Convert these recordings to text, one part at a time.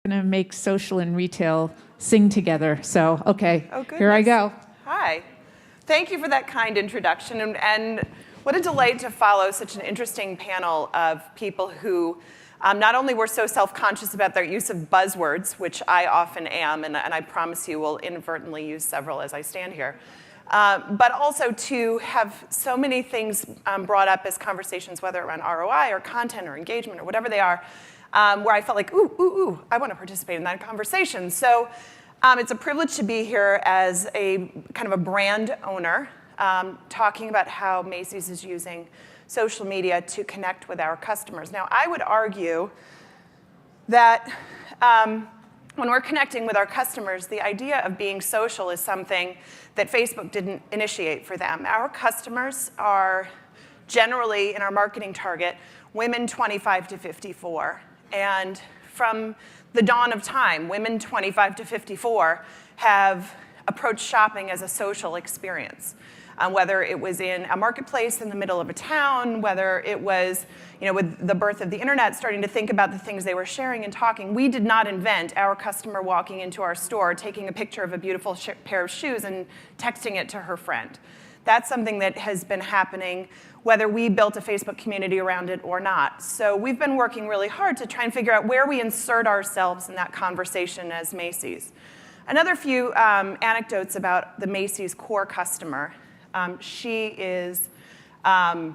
going to make social and retail sing together. So, okay, here I go. Hi. Thank you for that kind introduction. And what a delight to follow such an interesting panel of people who not only were so self-conscious about their use of buzzwords, which I often am, and I promise you will inadvertently use several as I stand here, but also to have so many things brought up as conversations, whether around ROI or content or engagement or whatever they are, where I felt like, ooh, I want to participate in that conversation. So it's a privilege to be here as a kind of a brand owner, talking about how Macy's is using social media to connect with our customers. Now, I would argue that when we're connecting with our customers, the idea of being social is something that Facebook didn't initiate for them. Our customers are generally, in our marketing target, women 25 to 54. And from the dawn of time, women 25 to 54 have approached shopping as a social experience. Whether it was in a marketplace in the middle of a town, whether it was, with the birth of the internet, starting to think about the things they were sharing and talking. We did not invent our customer walking into our store, taking a picture of a beautiful pair of shoes and texting it to her friend. That's something that has been happening whether we built a Facebook community around it or not. So we've been working really hard to try and figure out where we insert ourselves in that conversation as Macy's. Another few anecdotes about the Macy's core customer. She is a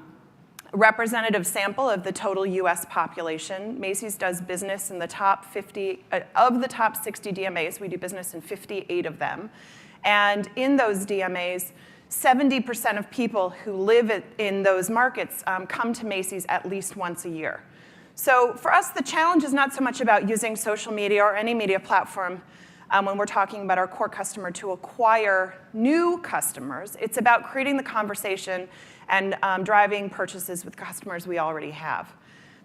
representative sample of the total US population. Macy's does business in the top 50, of the top 60 DMAs, we do business in 58 of them. And in those DMAs, 70% of people who live in those markets come to Macy's at least once a year. So for us, the challenge is not so much about using social media or any media platform when we're talking about our core customer to acquire new customers. It's about creating the conversation and driving purchases with customers we already have.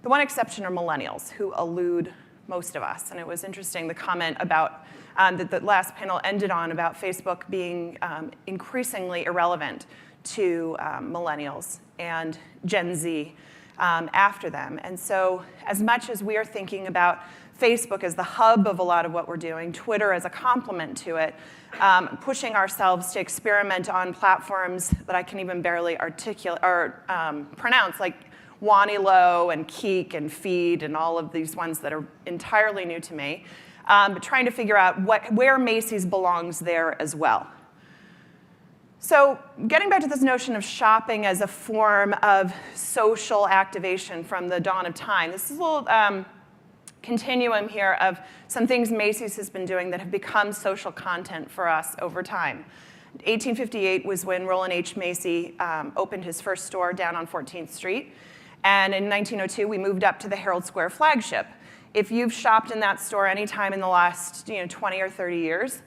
The one exception are millennials, who elude most of us. And it was interesting, the comment about that the last panel ended on about Facebook being increasingly irrelevant to millennials and Gen Z after them. And so as much as we are thinking about Facebook as the hub of a lot of what we're doing, Twitter as a complement to it, pushing ourselves to experiment on platforms that I can even barely articulate or pronounce, like Wanilo and Keek and Feed and all of these ones that are entirely new to me, but trying to figure out where Macy's belongs there as well. So getting back to this notion of shopping as a form of social activation from the dawn of time, this is a little continuum here of some things Macy's has been doing that have become social content for us over time. 1858 was when Roland H. Macy opened his first store down on 14th Street. And in 1902, we moved up to the Herald Square flagship. If you've shopped in that store any time in the last 20 or 30 years,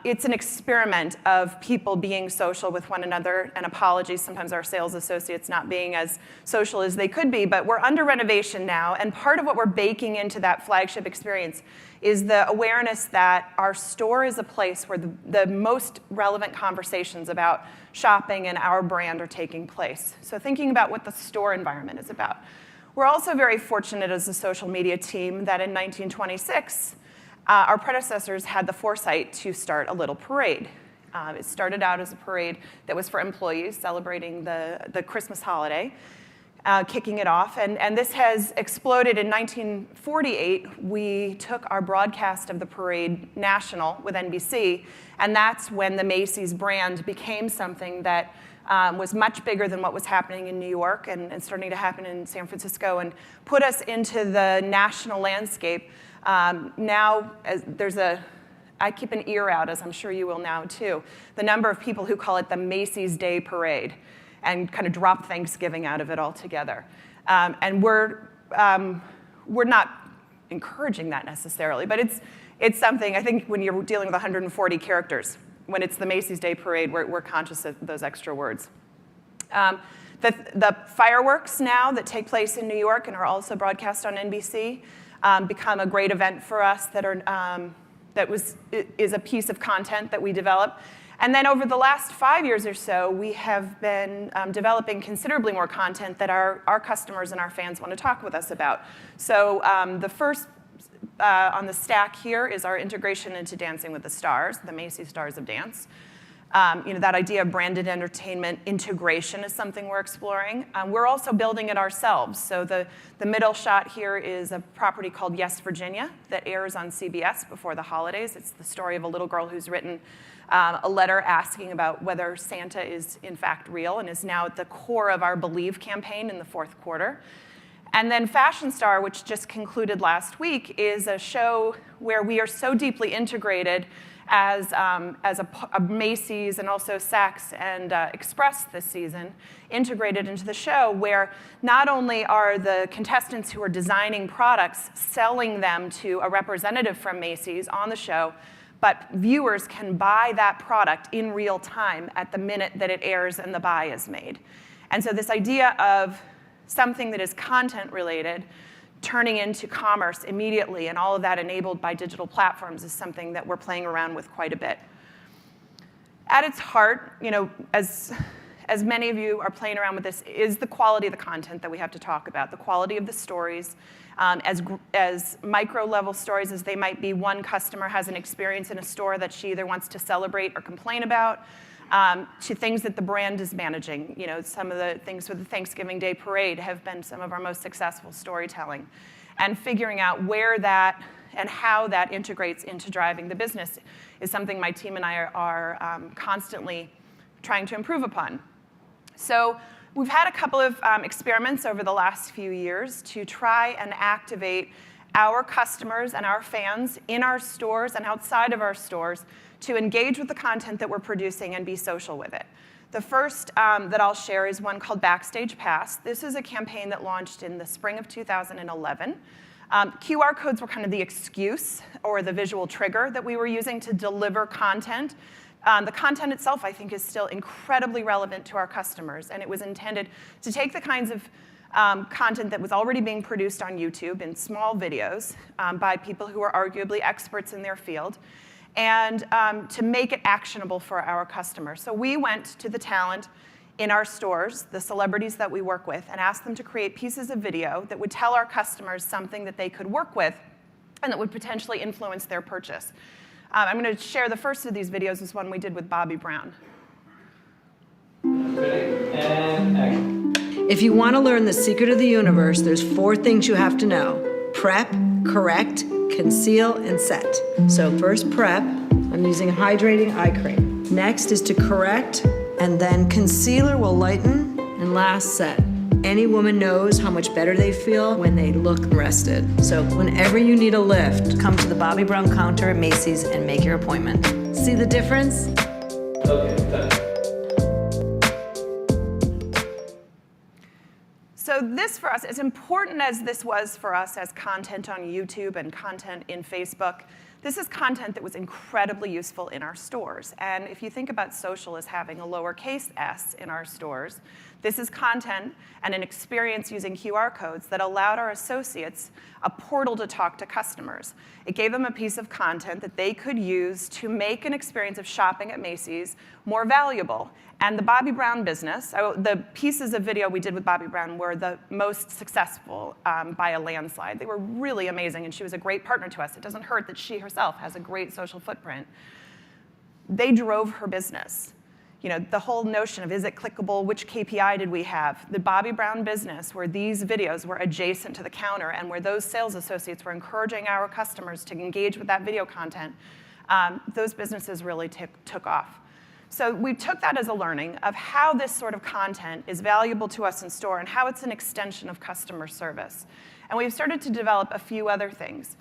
it's an experiment of people being social with one another, and apologies, sometimes our sales associates not being as social as they could be, but we're under renovation now, and part of what we're baking into that flagship experience is the awareness that our store is a place where the most relevant conversations about shopping and our brand are taking place. So thinking about what the store environment is about. We're also very fortunate as a social media team that in 1926, our predecessors had the foresight to start a little parade. It started out as a parade that was for employees celebrating the Christmas holiday, kicking it off. And this has exploded. In 1948, we took our broadcast of the parade national with NBC, and that's when the Macy's brand became something that was much bigger than what was happening in New York and starting to happen in San Francisco, and put us into the national landscape. Now, I keep an ear out, as I'm sure you will now too, the number of people who call it the Macy's Day Parade and kind of drop Thanksgiving out of it altogether. And we're not encouraging that necessarily, but it's something, I think when you're dealing with 140 characters, when it's the Macy's Day Parade, we're conscious of those extra words. The fireworks now that take place in New York and are also broadcast on NBC become a great event for us is a piece of content that we develop. And then over the last 5 years or so, we have been developing considerably more content that our customers and our fans want to talk with us about. So the first on the stack here is our integration into Dancing with the Stars, the Macy Stars of Dance. That idea of branded entertainment integration is something we're exploring. We're also building it ourselves. So the middle shot here is a property called Yes, Virginia that airs on CBS before the holidays. It's the story of a little girl who's written a letter asking about whether Santa is in fact real and is now at the core of our Believe campaign in the fourth quarter. And then Fashion Star, which just concluded last week, is a show where we are so deeply integrated as a Macy's and also Saks and Express this season, integrated into the show, where not only are the contestants who are designing products selling them to a representative from Macy's on the show, but viewers can buy that product in real time at the minute that it airs and the buy is made. And so this idea of something that is content related turning into commerce immediately, and all of that enabled by digital platforms, is something that we're playing around with quite a bit. At its heart, as many of you are playing around with this, is the quality of the content that we have to talk about, the quality of the stories. As micro-level stories as they might be, one customer has an experience in a store that she either wants to celebrate or complain about, to things that the brand is managing. Some of the things with the Thanksgiving Day Parade have been some of our most successful storytelling. And figuring out where that and how that integrates into driving the business is something my team and I are constantly trying to improve upon. So we've had a couple of experiments over the last few years to try and activate our customers and our fans in our stores and outside of our stores to engage with the content that we're producing and be social with it. The first that I'll share is one called Backstage Pass. This is a campaign that launched in the spring of 2011. QR codes were kind of the excuse or the visual trigger that we were using to deliver content. The content itself, I think, is still incredibly relevant to our customers, and it was intended to take the kinds of content that was already being produced on YouTube in small videos by people who are arguably experts in their field, and to make it actionable for our customers. So we went to the talent in our stores, the celebrities that we work with, and asked them to create pieces of video that would tell our customers something that they could work with and that would potentially influence their purchase. I'm going to share the first of these videos, is one we did with Bobby Brown. Ready? And action. If you want to learn the secret of the universe, there's 4 things you have to know: prep, correct, conceal, and set. So first, prep. I'm using hydrating eye cream. Next is to correct, and then concealer will lighten, and last, set. Any woman knows how much better they feel when they look rested. So whenever you need a lift, come to the Bobby Brown counter at Macy's and make your appointment. See the difference? Okay, done. So this for us, as important as this was for us as content on YouTube and content in Facebook, this is content that was incredibly useful in our stores. And if you think about social as having a lowercase s in our stores, this is content and an experience using QR codes that allowed our associates a portal to talk to customers. It gave them a piece of content that they could use to make an experience of shopping at Macy's more valuable. And the Bobby Brown business, the pieces of video we did with Bobby Brown were the most successful by a landslide. They were really amazing, and she was a great partner to us. It doesn't hurt that she herself has a great social footprint. They drove her business. The whole notion of, is it clickable, which KPI did we have? The Bobby Brown business, where these videos were adjacent to the counter and where those sales associates were encouraging our customers to engage with that video content, those businesses really took off. So we took that as a learning of how this sort of content is valuable to us in store and how it's an extension of customer service. And we've started to develop a few other things.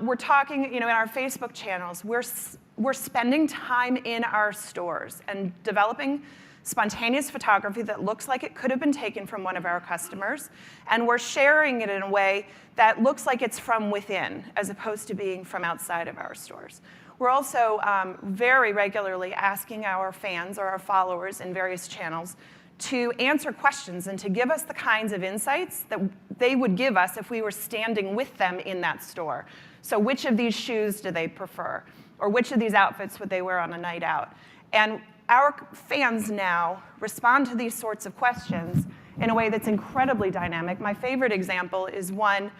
We're talking, in our Facebook channels, we're spending time in our stores and developing spontaneous photography that looks like it could have been taken from one of our customers, and we're sharing it in a way that looks like it's from within, as opposed to being from outside of our stores. We're also very regularly asking our fans or our followers in various channels to answer questions and to give us the kinds of insights that they would give us if we were standing with them in that store. So which of these shoes do they prefer? Or which of these outfits would they wear on a night out? And our fans now respond to these sorts of questions in a way that's incredibly dynamic. My favorite example is one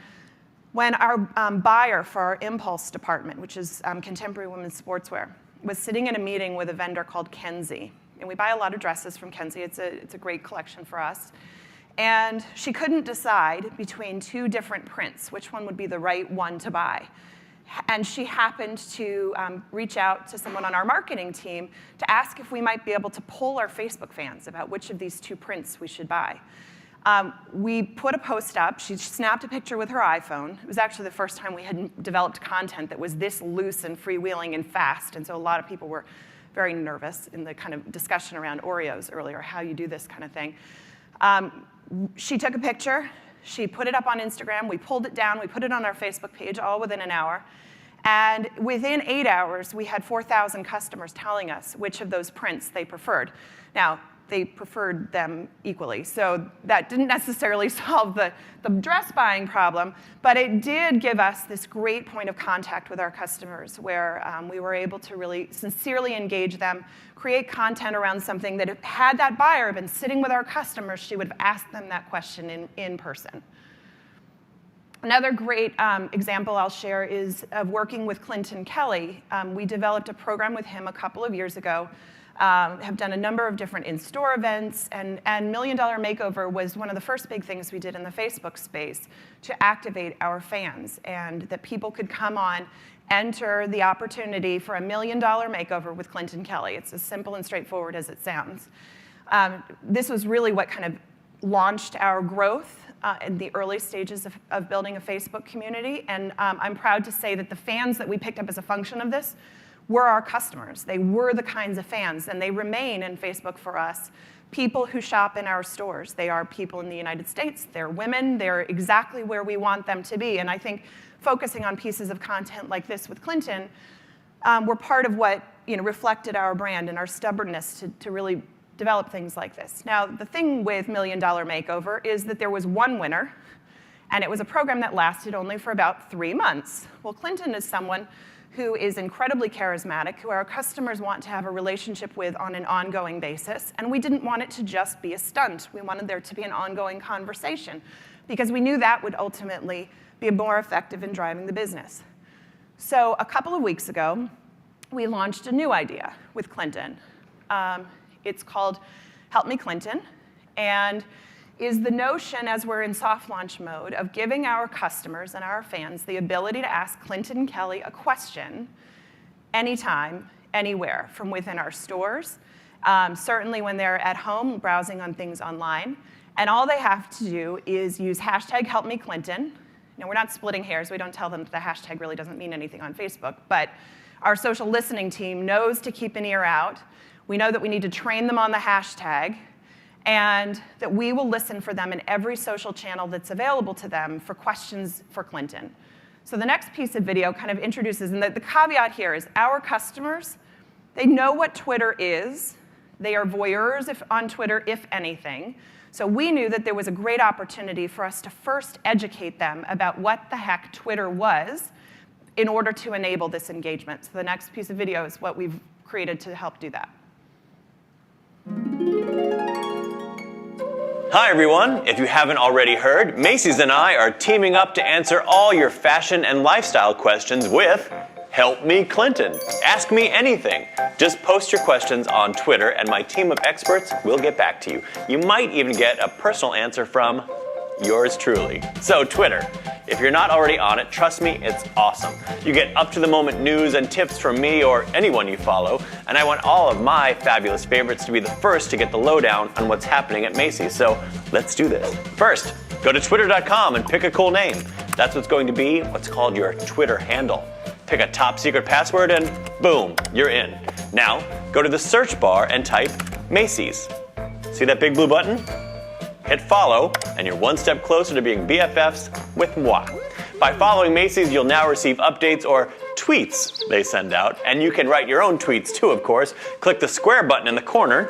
when our buyer for our impulse department, which is contemporary women's sportswear, was sitting in a meeting with a vendor called Kenzie. And we buy a lot of dresses from Kenzie. It's a great collection for us. And she couldn't decide between two different prints, which one would be the right one to buy. And she happened to reach out to someone on our marketing team to ask if we might be able to poll our Facebook fans about which of these two prints we should buy. We put a post up. She snapped a picture with her iPhone. It was actually the first time we had developed content that was this loose and freewheeling and fast, and so a lot of people were very nervous in the kind of discussion around Oreos earlier, how you do this kind of thing. She took a picture. She put it up on Instagram. We pulled it down. We put it on our Facebook page all within an hour. And within 8 hours, we had 4,000 customers telling us which of those prints they preferred. Now, they preferred them equally. So that didn't necessarily solve the dress buying problem, but it did give us this great point of contact with our customers where we were able to really sincerely engage them, create content around something that had that buyer been sitting with our customers, she would have asked them that question in person. Another great example I'll share is of working with Clinton Kelly. We developed a program with him a couple of years ago, have done a number of different in-store events, and $1 Million Makeover was one of the first big things we did in the Facebook space to activate our fans, and that people could come on, enter the opportunity for $1 Million Makeover with Clinton Kelly. It's as simple and straightforward as it sounds. This was really what kind of launched our growth in the early stages of building a Facebook community, and I'm proud to say that the fans that we picked up as a function of this were our customers. They were the kinds of fans, and they remain in Facebook for us. People who shop in our stores. They are people in the United States. They're women. They're exactly where we want them to be. And I think focusing on pieces of content like this with Clinton were part of what reflected our brand and our stubbornness to really develop things like this. Now, the thing with $1 Million Makeover is that there was one winner, and it was a program that lasted only for about 3 months. Well, Clinton is someone who is incredibly charismatic, who our customers want to have a relationship with on an ongoing basis, and we didn't want it to just be a stunt. We wanted there to be an ongoing conversation, because we knew that would ultimately be more effective in driving the business. So a couple of weeks ago, we launched a new idea with Clinton. It's called Help Me Clinton, and is the notion, as we're in soft launch mode, of giving our customers and our fans the ability to ask Clinton Kelly a question anytime, anywhere, from within our stores, certainly when they're at home browsing on things online. And all they have to do is use hashtag #HelpMeClinton. Now, we're not splitting hairs. We don't tell them that the hashtag really doesn't mean anything on Facebook, but our social listening team knows to keep an ear out. We know that we need to train them on the hashtag, and that we will listen for them in every social channel that's available to them for questions for Clinton. So the next piece of video kind of introduces, and the caveat here is our customers, they know what Twitter is. They are voyeurs on Twitter, if anything. So we knew that there was a great opportunity for us to first educate them about what the heck Twitter was in order to enable this engagement. So the next piece of video is what we've created to help do that. Hi everyone, if you haven't already heard, Macy's and I are teaming up to answer all your fashion and lifestyle questions with Help Me Clinton. Ask me anything. Just post your questions on Twitter and my team of experts will get back to you. You might even get a personal answer from yours truly. So Twitter, if you're not already on it, trust me, it's awesome. You get up-to-the-moment news and tips from me or anyone you follow, and I want all of my fabulous favorites to be the first to get the lowdown on what's happening at Macy's. So let's do this. First, go to twitter.com and pick a cool name. That's what's going to be what's called your Twitter handle. Pick a top secret password and boom, you're in. Now, go to the search bar and type Macy's. See that big blue button? Hit follow, and you're one step closer to being BFFs with moi. By following Macy's, you'll now receive updates or tweets they send out, and you can write your own tweets too, of course. Click the square button in the corner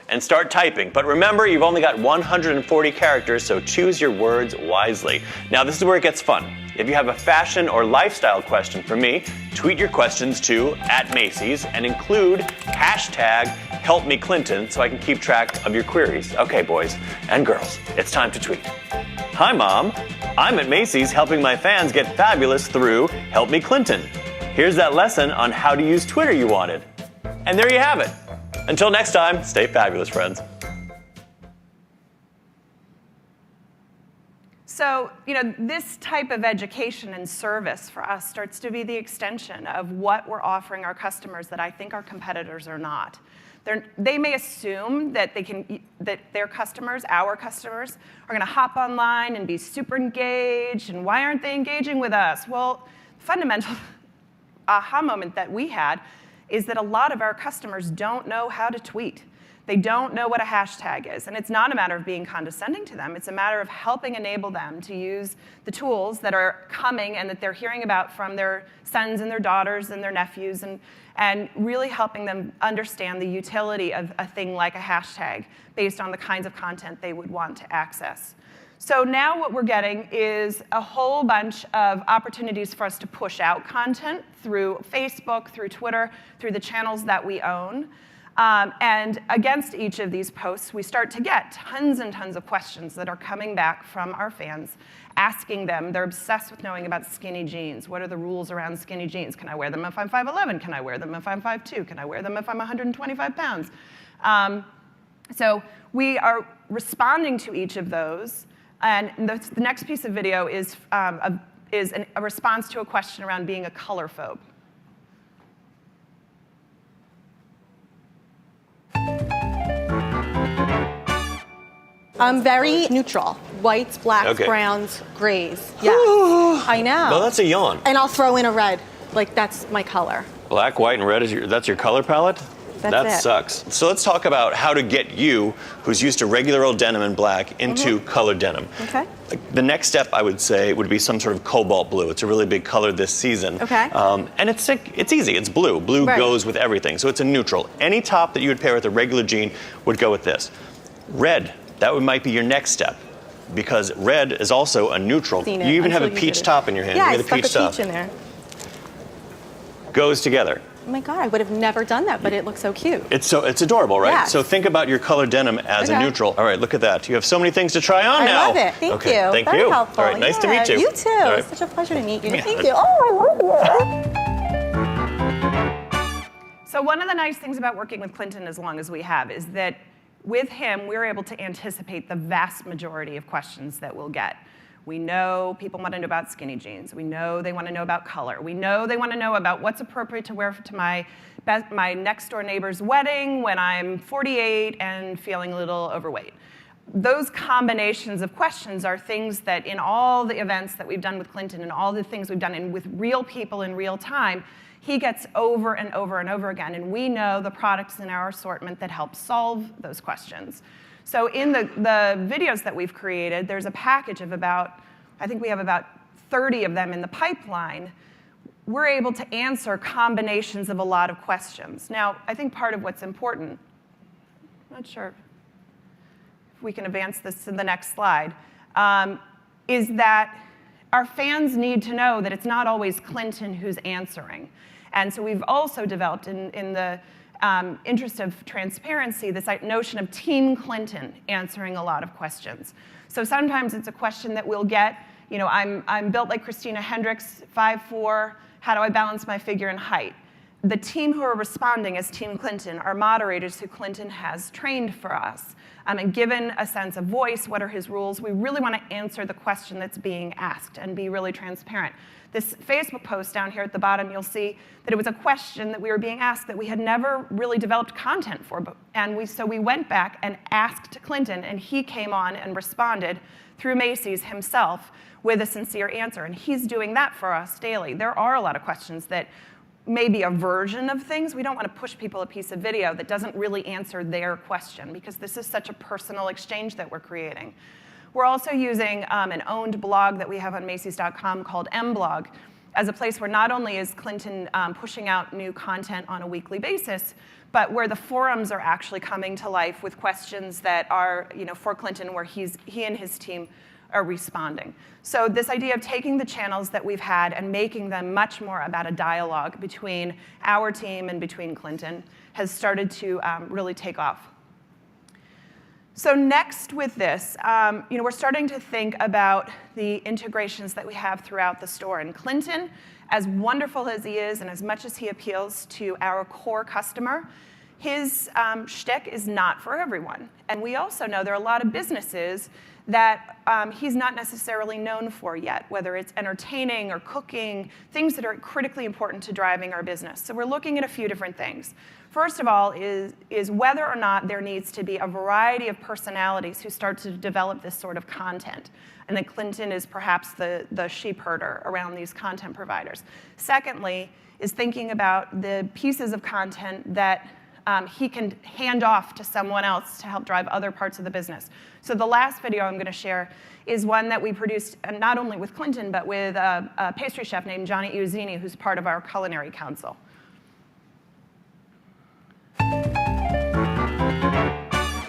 and start typing. But remember, you've only got 140 characters, so choose your words wisely. Now, this is where it gets fun. If you have a fashion or lifestyle question for me, tweet your questions to @Macy's and include hashtag #HelpMeClinton so I can keep track of your queries. Okay, boys and girls, it's time to tweet. Hi, Mom. I'm at Macy's helping my fans get fabulous through Help Me Clinton. Here's that lesson on how to use Twitter you wanted. And there you have it. Until next time, stay fabulous, friends. So, this type of education and service for us starts to be the extension of what we're offering our customers that I think our competitors are not. They may assume that their customers, our customers, are going to hop online and be super engaged, and why aren't they engaging with us? Well, the fundamental aha moment that we had is that a lot of our customers don't know how to tweet. They don't know what a hashtag is. And it's not a matter of being condescending to them. It's a matter of helping enable them to use the tools that are coming and that they're hearing about from their sons and their daughters and their nephews, and really helping them understand the utility of a thing like a hashtag based on the kinds of content they would want to access. So now what we're getting is a whole bunch of opportunities for us to push out content through Facebook, through Twitter, through the channels that we own. And against each of these posts, we start to get tons and tons of questions that are coming back from our fans, asking them. They're obsessed with knowing about skinny jeans. What are the rules around skinny jeans? Can I wear them if I'm 5'11"? Can I wear them if I'm 5'2"? Can I wear them if I'm 125 pounds? So we are responding to each of those. And the next piece of video is a response to a question around being a color phobe. I'm very neutral. Whites, blacks, Okay. browns, grays. Yeah, I know. No, that's a yawn. And I'll throw in a red. Like, that's my color. Black, white, and red that's your color palette? That's that it. sucks. So let's talk about how to get you, who's used to regular old denim and black, into colored denim. Okay. Like, the next step, I would say, would be some sort of cobalt blue. It's a really big color this season. Okay. And it's easy. It's blue. Blue Right. goes with everything. So it's a neutral. Any top that you would pair with a regular jean would go with this. Red, might be your next step, because red is also a neutral. Seen it. You even have a Until you peach did it. top in your hand. Yeah, Look I at the stuck peach a top. peach in there. Goes together. Oh my God, I would have never done that, but it looks so cute. It's adorable, right? Yes. So think about your color denim as a Okay. neuro. All right, look at that. You have so many things to try on I now. love it. Thank Okay, you. Thank Very you. helpful. All right, nice to Yeah, meet you. You too. All right. It's such a pleasure to meet you. Yeah. Thank you. Oh, I love you. So one of the nice things about working with Clinton as long as we have is that with him, we're able to anticipate the vast majority of questions that we'll get. We know people want to know about skinny jeans. We know they want to know about color. We know they want to know about what's appropriate to wear to my next door neighbor's wedding when I'm 48 and feeling a little overweight. Those combinations of questions are things that in all the events that we've done with Clinton and all the things we've done with real people in real time, he gets over and over and over again, and we know the products in our assortment that help solve those questions. So in the videos that we've created, there's a package of I think we have about 30 of them in the pipeline. We're able to answer combinations of a lot of questions. Now, I think part of what's important, I'm not sure if we can advance this to the next slide, is that our fans need to know that it's not always Clinton who's answering. And so we've also developed, in the interest of transparency, this notion of Team Clinton answering a lot of questions. So sometimes it's a question that we'll get, I'm built like Christina Hendricks, 5'4", how do I balance my figure and height? The team who are responding as Team Clinton are moderators who Clinton has trained for us. And given a sense of voice, what are his rules? We really want to answer the question that's being asked and be really transparent. This Facebook post down here at the bottom, you'll see that it was a question that we were being asked that we had never really developed content for. So we went back and asked Clinton, and he came on and responded through Macy's himself with a sincere answer. And he's doing that for us daily. There are a lot of questions that maybe a version of things. We don't want to push people a piece of video that doesn't really answer their question, because this is such a personal exchange that we're creating. We're also using an owned blog that we have on Macys.com called mblog as a place where not only is Clinton pushing out new content on a weekly basis, but where the forums are actually coming to life with questions that are for Clinton, where he and his team are responding. So this idea of taking the channels that we've had and making them much more about a dialogue between our team and between Clinton has started to really take off. So next with this, we're starting to think about the integrations that we have throughout the store. And Clinton, as wonderful as he is and as much as he appeals to our core customer, his shtick is not for everyone. And we also know there are a lot of businesses that he's not necessarily known for yet, whether it's entertaining or cooking, things that are critically important to driving our business. So we're looking at a few different things. First of all is whether or not there needs to be a variety of personalities who start to develop this sort of content. And that Clinton is perhaps the sheep herder around these content providers. Secondly, is thinking about the pieces of content that he can hand off to someone else to help drive other parts of the business. So the last video I'm going to share is one that we produced not only with Clinton, but with a pastry chef named Johnny Iuzzini, who's part of our culinary council.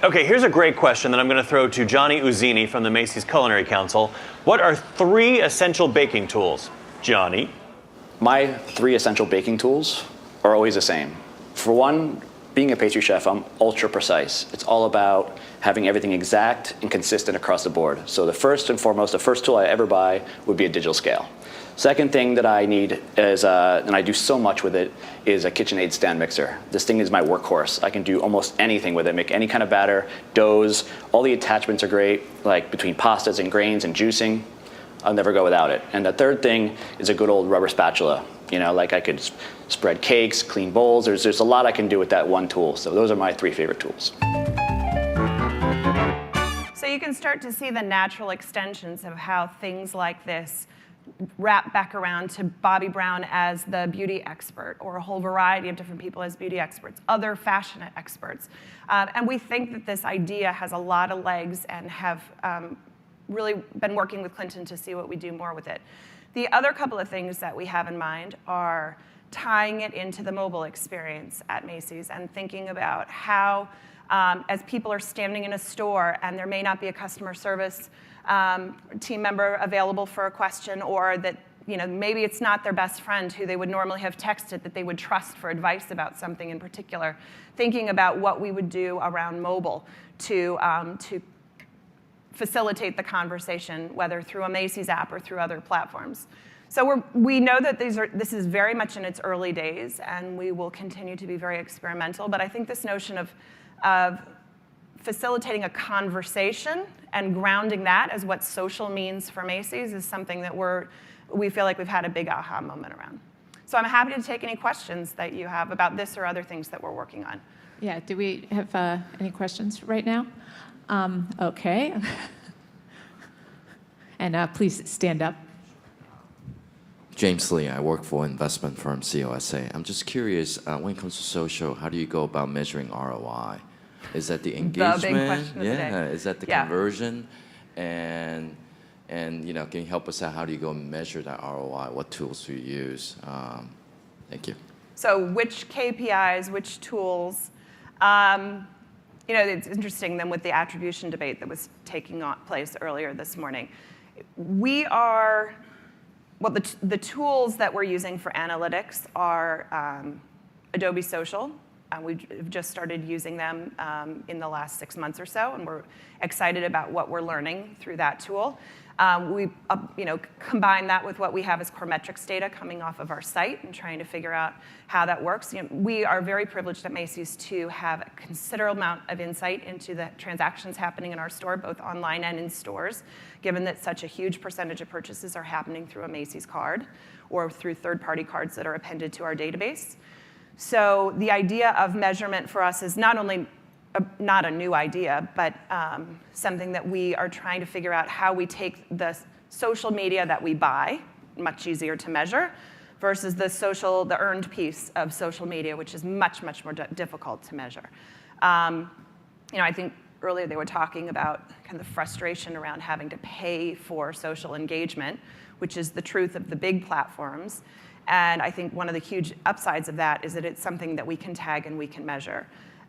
Okay, here's a great question that I'm going to throw to Johnny Iuzzini from the Macy's Culinary Council. What are 3 essential baking tools? Johnny? My 3 essential baking tools are always the same. For one, being a pastry chef, I'm ultra precise. It's all about having everything exact and consistent across the board. So the first and foremost, the first tool I ever buy would be a digital scale. Second thing that I need is, and I do so much with it, is a KitchenAid stand mixer. This thing is my workhorse. I can do almost anything with it, make any kind of batter, doughs. All the attachments are great, like between pastas and grains and juicing. I'll never go without it. And the third thing is a good old rubber spatula. Like I could spread cakes, clean bowls. There's a lot I can do with that one tool. So those are my 3 favorite tools. So you can start to see the natural extensions of how things like this wrap back around to Bobby Brown as the beauty expert, or a whole variety of different people as beauty experts, other fashion experts. And we think that this idea has a lot of legs and have really been working with Clinton to see what we do more with it. The other couple of things that we have in mind are tying it into the mobile experience at Macy's and thinking about how, as people are standing in a store and there may not be a customer service team member available for a question, or that maybe it's not their best friend who they would normally have texted that they would trust for advice about something in particular, thinking about what we would do around mobile to facilitate the conversation, whether through a Macy's app or through other platforms. So we know that this is very much in its early days, and we will continue to be very experimental. But I think this notion of facilitating a conversation and grounding that as what social means for Macy's is something that we feel like we've had a big aha moment around. So I'm happy to take any questions that you have about this or other things that we're working on. Yeah, do we have any questions right now? Okay. And please stand up. James Lee, I work for investment firm COSA. I'm just curious, when it comes to social, how do you go about measuring ROI? Is that the engagement? The big question of the day. Is that the conversion? And can you help us out? How do you go measure that ROI? What tools do you use? Thank you. So which KPIs, which tools? It's interesting then with the attribution debate that was taking place earlier this morning. The tools that we're using for analytics are Adobe Social. We've just started using them in the last 6 months or so, and we're excited about what we're learning through that tool. We combine that with what we have as core metrics data coming off of our site and trying to figure out how that works. We are very privileged at Macy's to have a considerable amount of insight into the transactions happening in our store, both online and in stores, given that such a huge percentage of purchases are happening through a Macy's card or through third-party cards that are appended to our database. So the idea of measurement for us is not only not a new idea, but something that we are trying to figure out how we take the social media that we buy, much easier to measure, versus the earned piece of social media, which is much, much more difficult to measure. I think earlier they were talking about kind of the frustration around having to pay for social engagement, which is the truth of the big platforms. And I think one of the huge upsides of that is that it's something that we can tag and we can measure.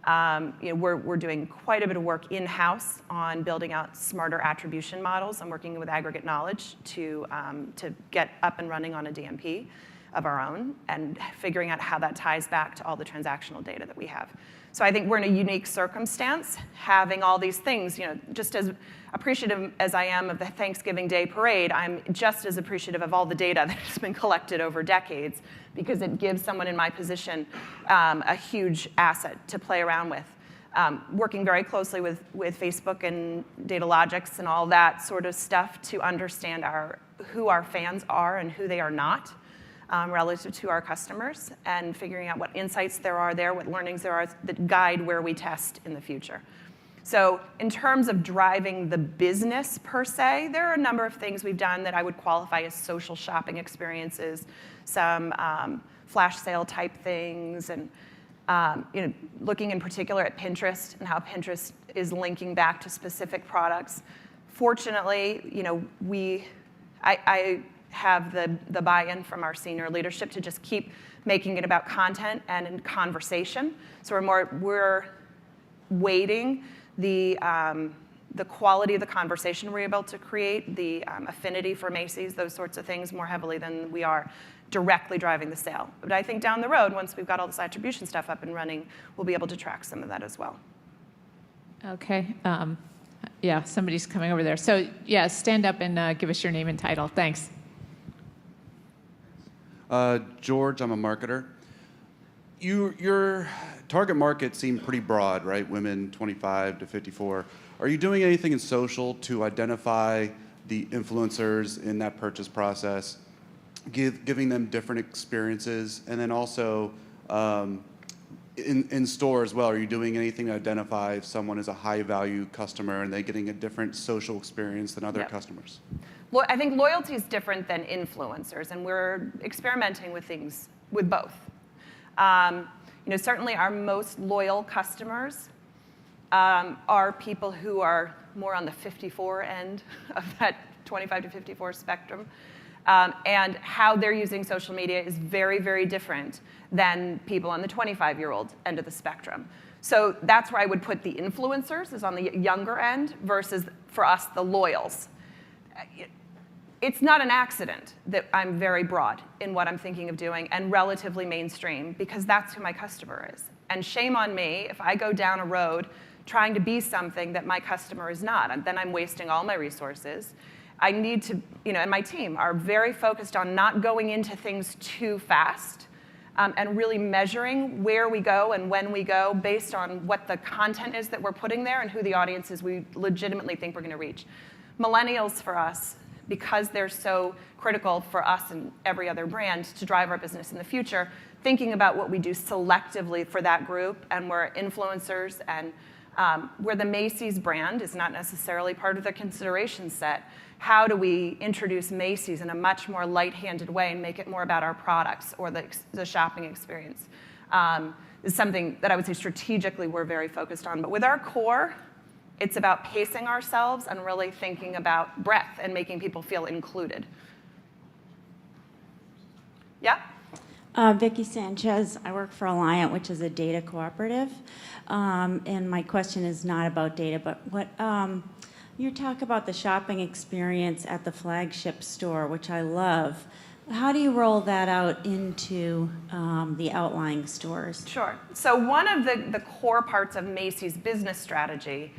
We're doing quite a bit of work in-house on building out smarter attribution models. I'm working with aggregate knowledge to get up and running on a DMP. of our own and figuring out how that ties back to all the transactional data that we have. So I think we're in a unique circumstance, having all these things. Just as appreciative as I am of the Thanksgiving Day parade, I'm just as appreciative of all the data that has been collected over decades, because it gives someone in my position a huge asset to play around with. Working very closely with Facebook and Datalogix and all that sort of stuff to understand who our fans are and who they are not relative to our customers, and figuring out what insights there are there, what learnings there are that guide where we test in the future. So in terms of driving the business per se, there are a number of things we've done that I would qualify as social shopping experiences, some flash sale type things, and looking in particular at Pinterest and how Pinterest is linking back to specific products. Fortunately, I have the buy-in from our senior leadership to just keep making it about content and in conversation. So we're weighting the quality of the conversation we're able to create, the affinity for Macy's, those sorts of things more heavily than we are directly driving the sale. But I think down the road, once we've got all this attribution stuff up and running, we'll be able to track some of that as well. Okay. Yeah, somebody's coming over there. So yeah, stand up and give us your name and title. Thanks. George, I'm a marketer. Your target market seemed pretty broad, right? Women 25 to 54. Are you doing anything in social to identify the influencers in that purchase process, giving them different experiences? And then also in store as well, are you doing anything to identify if someone is a high value customer and they're getting a different social experience than other customers? Well, I think loyalty is different than influencers, and we're experimenting with things with both. Certainly our most loyal customers are people who are more on the 54 end of that 25 to 54 spectrum. And how they're using social media is very, very different than people on the 25-year-old end of the spectrum. So that's where I would put the influencers, is on the younger end, versus, for us, the loyals. It's not an accident that I'm very broad in what I'm thinking of doing and relatively mainstream, because that's who my customer is. And shame on me if I go down a road trying to be something that my customer is not, and then I'm wasting all my resources. I need to, and my team are very focused on not going into things too fast, and really measuring where we go and when we go based on what the content is that we're putting there and who the audience is we legitimately think we're going to reach. Millennials, for us, because they're so critical for us and every other brand to drive our business in the future, thinking about what we do selectively for that group, and we're influencers, and where the Macy's brand is not necessarily part of the consideration set. How do we introduce Macy's in a much more light-handed way and make it more about our products or the shopping experience? Is something that I would say strategically we're very focused on. But with our core, it's about pacing ourselves and really thinking about breadth and making people feel included. Yeah? Vicki Sanchez. I work for Alliant, which is a data cooperative. And my question is not about data, but what you talk about the shopping experience at the flagship store, which I love. How do you roll that out into the outlying stores? Sure. So one of the core parts of Macy's business strategy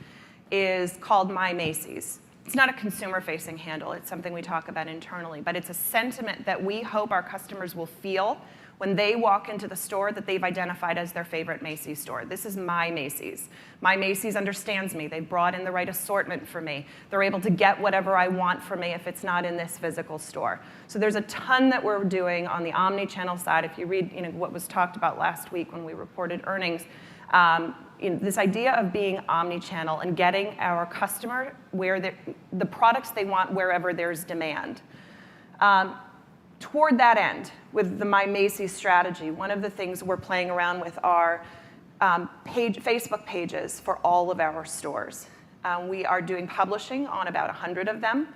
is called My Macy's. It's not a consumer-facing handle. It's something we talk about internally, but it's a sentiment that we hope our customers will feel when they walk into the store that they've identified as their favorite Macy's store. This is My Macy's. My Macy's understands me. They brought in the right assortment for me. They're able to get whatever I want from me if it's not in this physical store. So there's a ton that we're doing on the omnichannel side. If you read what was talked about last week when we reported earnings, this idea of being omnichannel and getting our customer where the products they want wherever there's demand. Toward that end, with the My Macy's strategy, one of the things we're playing around with are Facebook pages for all of our stores. We are doing publishing on about 100 of them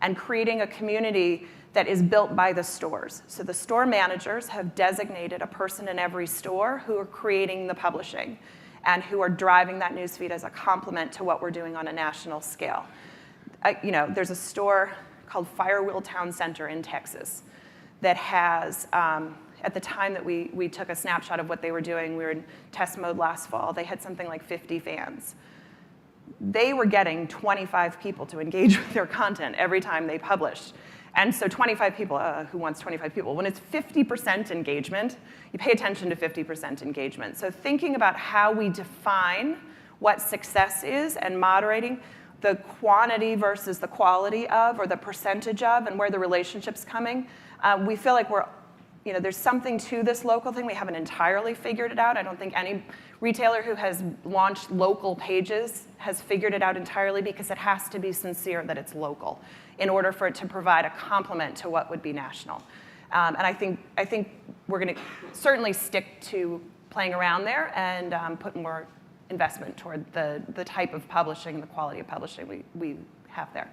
and creating a community that is built by the stores. So the store managers have designated a person in every store who are creating the publishing and who are driving that newsfeed as a complement to what we're doing on a national scale. There's a store called Firewheel Town Center in Texas that has, at the time that we took a snapshot of what they were doing, we were in test mode last fall, they had something like 50 fans. They were getting 25 people to engage with their content every time they published. And so 25 people, who wants 25 people? When it's 50% engagement, you pay attention to 50% engagement. So thinking about how we define what success is and moderating the quantity versus the quality of, or the percentage of, and where the relationship's coming, we feel like there's something to this local thing. We haven't entirely figured it out. I don't think any retailer who has launched local pages has figured it out entirely, because it has to be sincere that it's local in order for it to provide a complement to what would be national. And I think we're going to certainly stick to playing around there and put more investment toward the type of publishing and the quality of publishing we have there.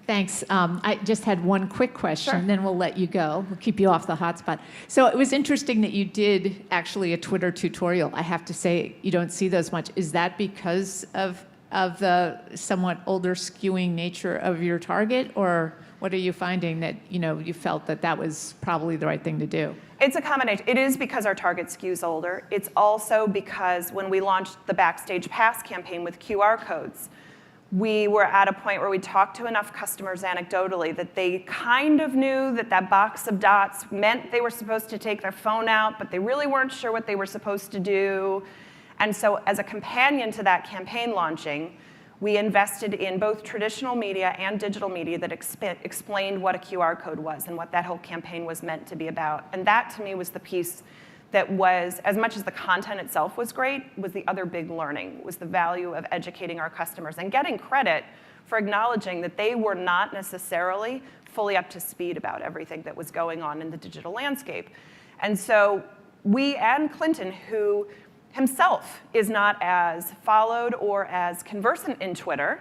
Thanks. I just had one quick question, Sure. then we'll let you go. We'll keep you off the hotspot. So it was interesting that you did actually a Twitter tutorial. I have to say, you don't see those much. Is that because of the somewhat older skewing nature of your target, or what are you finding that you felt that was probably the right thing to do? It's a combination. It is because our target skews older. It's also because when we launched the Backstage Pass campaign with QR codes, we were at a point where we talked to enough customers anecdotally that they kind of knew that box of dots meant they were supposed to take their phone out, but they really weren't sure what they were supposed to do. And so as a companion to that campaign launching, we invested in both traditional media and digital media that explained what a QR code was and what that whole campaign was meant to be about. And that, to me, was the piece that was, as much as the content itself was great, was the other big learning, was the value of educating our customers and getting credit for acknowledging that they were not necessarily fully up to speed about everything that was going on in the digital landscape. And so we and Clinton, who himself is not as followed or as conversant in Twitter,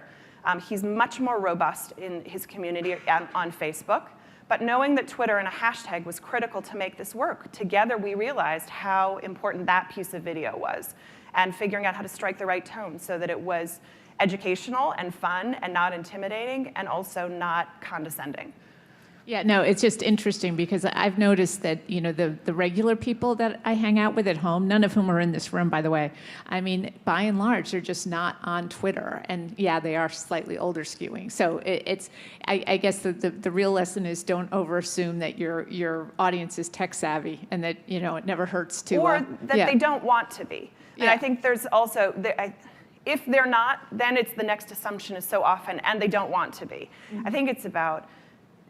he's much more robust in his community on Facebook. But knowing that Twitter and a hashtag was critical to make this work, together we realized how important that piece of video was, and figuring out how to strike the right tone so that it was educational and fun and not intimidating and also not condescending. Yeah, no, it's just interesting because I've noticed that, the regular people that I hang out with at home, none of whom are in this room, by the way, I mean, by and large, they're just not on Twitter. And yeah, they are slightly older skewing. So I guess the real lesson is don't overassume that your audience is tech savvy and that, it never hurts to. Or that they don't want to be. And Yeah. I think there's also, if they're not, then it's the next assumption is so often, and they don't want to be. Mm-hmm. I think it's about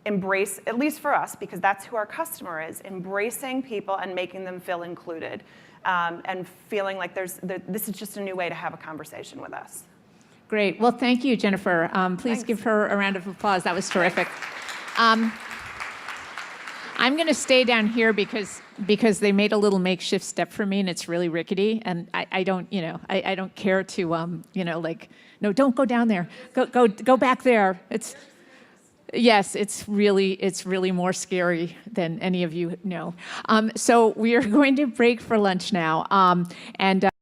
embrace, at least for us, because that's who our customer is, embracing people and making them feel included, and feeling like this is just a new way to have a conversation with us. Great. Well, thank you, Jennifer. Please Thanks. give her a round of applause. That was terrific. I'm going to stay down here because they made a little makeshift step for me, and it's really rickety, and I don't, I don't care to, no, don't go down there. Go back there. Yes, it's really more scary than any of you know. So we are going to break for lunch now, and